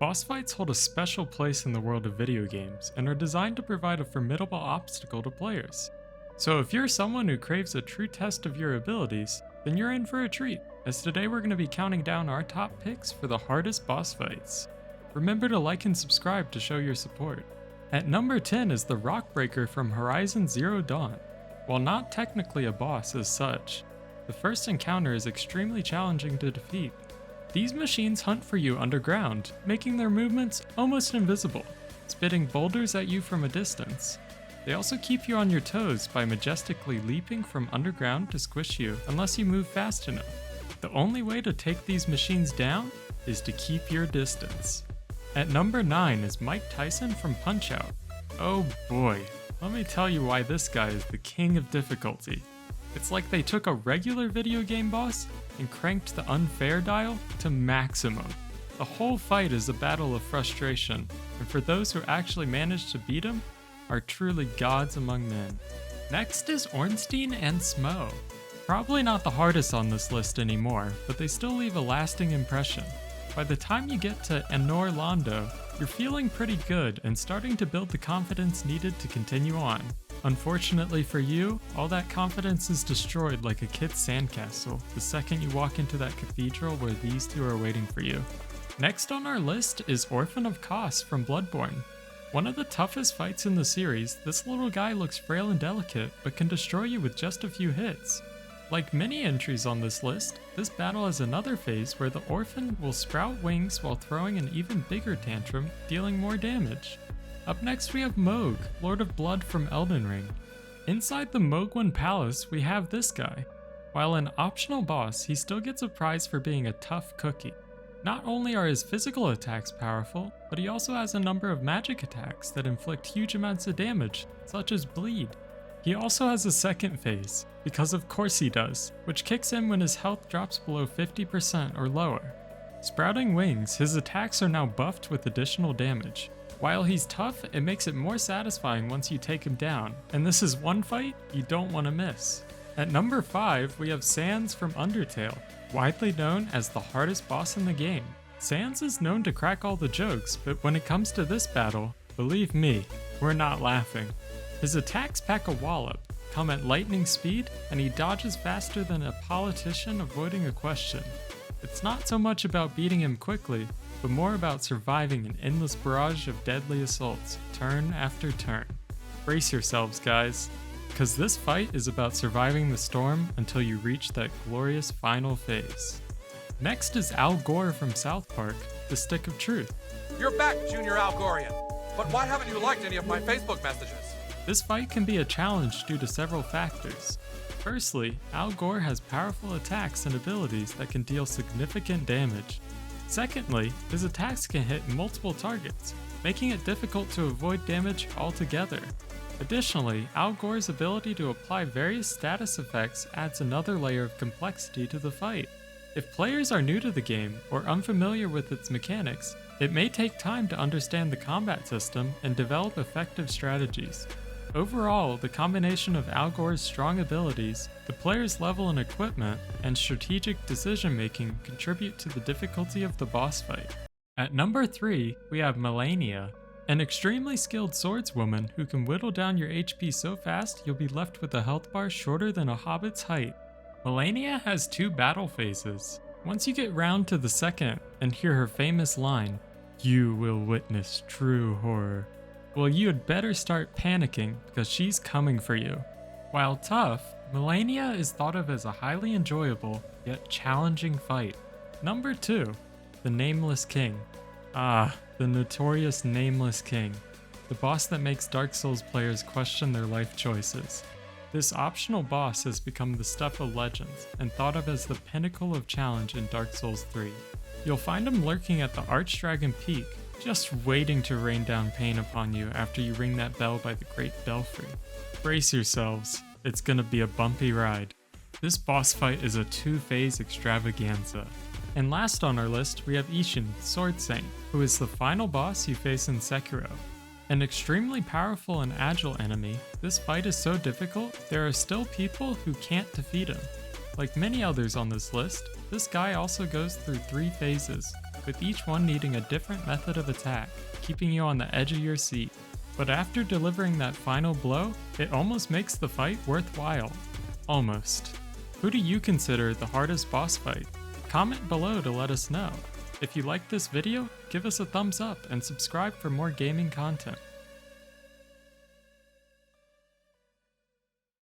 Boss fights hold a special place in the world of video games and are designed to provide a formidable obstacle to players. So if you're someone who craves a true test of your abilities, then you're in for a treat, as today we're going to be counting down our top picks for the hardest boss fights. Remember to like and subscribe to show your support. At number 10 is the Rockbreaker from Horizon Zero Dawn. While not technically a boss as such, the first encounter is extremely challenging to defeat. These machines hunt for you underground, making their movements almost invisible, spitting boulders at you from a distance. They also keep you on your toes by majestically leaping from underground to squish you unless you move fast enough. The only way to take these machines down is to keep your distance. At number 9 is Mike Tyson from Punch-Out. Oh boy, let me tell you why this guy is the king of difficulty. It's like they took a regular video game boss and cranked the unfair dial to maximum. The whole fight is a battle of frustration, and for those who actually manage to beat him, are truly gods among men. Next is Ornstein and Smo. Probably not the hardest on this list anymore, but they still leave a lasting impression. By the time you get to Anor Londo, you're feeling pretty good and starting to build the confidence needed to continue on. Unfortunately for you, all that confidence is destroyed like a kid's sandcastle the second you walk into that cathedral where these two are waiting for you. Next on our list is Orphan of Kos from Bloodborne. One of the toughest fights in the series, this little guy looks frail and delicate, but can destroy you with just a few hits. Like many entries on this list, this battle has another phase where the Orphan will sprout wings while throwing an even bigger tantrum, dealing more damage. Up next we have Mohg, Lord of Blood from Elden Ring. Inside the Mohgwyn Palace we have this guy. While an optional boss, he still gets a prize for being a tough cookie. Not only are his physical attacks powerful, but he also has a number of magic attacks that inflict huge amounts of damage, such as bleed. He also has a second phase, because of course he does, which kicks in when his health drops below 50% or lower. Sprouting wings, his attacks are now buffed with additional damage. While he's tough, it makes it more satisfying once you take him down, and this is one fight you don't want to miss. At number 5, we have Sans from Undertale, widely known as the hardest boss in the game. Sans is known to crack all the jokes, but when it comes to this battle, believe me, we're not laughing. His attacks pack a wallop, come at lightning speed, and he dodges faster than a politician avoiding a question. It's not so much about beating him quickly, but more about surviving an endless barrage of deadly assaults, turn after turn. Brace yourselves, guys, because this fight is about surviving the storm until you reach that glorious final phase. Next is Al Gore from South Park, The Stick of Truth. You're back, Junior Algorian. But why haven't you liked any of my Facebook messages? This fight can be a challenge due to several factors. Firstly, Al Gore has powerful attacks and abilities that can deal significant damage. Secondly, his attacks can hit multiple targets, making it difficult to avoid damage altogether. Additionally, Al Gore's ability to apply various status effects adds another layer of complexity to the fight. If players are new to the game or unfamiliar with its mechanics, it may take time to understand the combat system and develop effective strategies. Overall, the combination of Al Gore's strong abilities, the player's level and equipment, and strategic decision-making contribute to the difficulty of the boss fight. At number 3, we have Malenia, an extremely skilled swordswoman who can whittle down your HP so fast you'll be left with a health bar shorter than a hobbit's height. Malenia has 2 battle phases. Once you get round to the second and hear her famous line, "You will witness true horror," well, you had better start panicking because she's coming for you. While tough, Malenia is thought of as a highly enjoyable yet challenging fight. Number 2, the Nameless King. Ah, the notorious Nameless King, the boss that makes Dark Souls players question their life choices. This optional boss has become the stuff of legends and thought of as the pinnacle of challenge in Dark Souls 3. You'll find him lurking at the Archdragon Peak, just waiting to rain down pain upon you after you ring that bell by the Great Belfry. Brace yourselves, it's gonna be a bumpy ride. This boss fight is a 2-phase extravaganza. And last on our list, we have Ishin, Sword Saint, who is the final boss you face in Sekiro. An extremely powerful and agile enemy, this fight is so difficult, there are still people who can't defeat him. Like many others on this list, this guy also goes through 3 phases. with each one needing a different method of attack, keeping you on the edge of your seat. But after delivering that final blow, it almost makes the fight worthwhile. Almost. Who do you consider the hardest boss fight? Comment below to let us know. If you liked this video, give us a thumbs up and subscribe for more gaming content.